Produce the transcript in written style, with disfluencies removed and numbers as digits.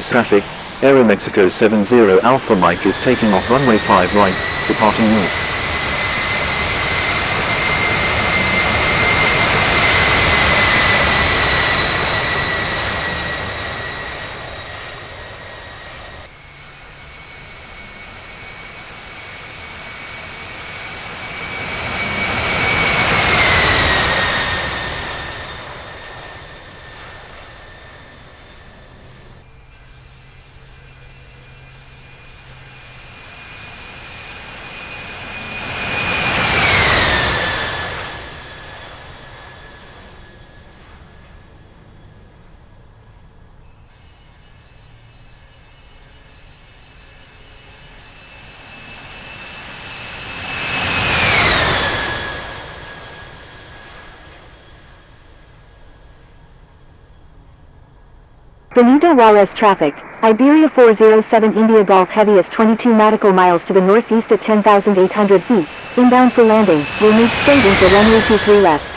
traffic. Aeromexico 70 Alpha Mike is taking off runway 5 right, departing north. Benito Juarez traffic. Iberia 407 India Golf heaviest 22 nautical miles to the northeast at 10,800 feet. Inbound for landing. Will move straight into runway 23 left.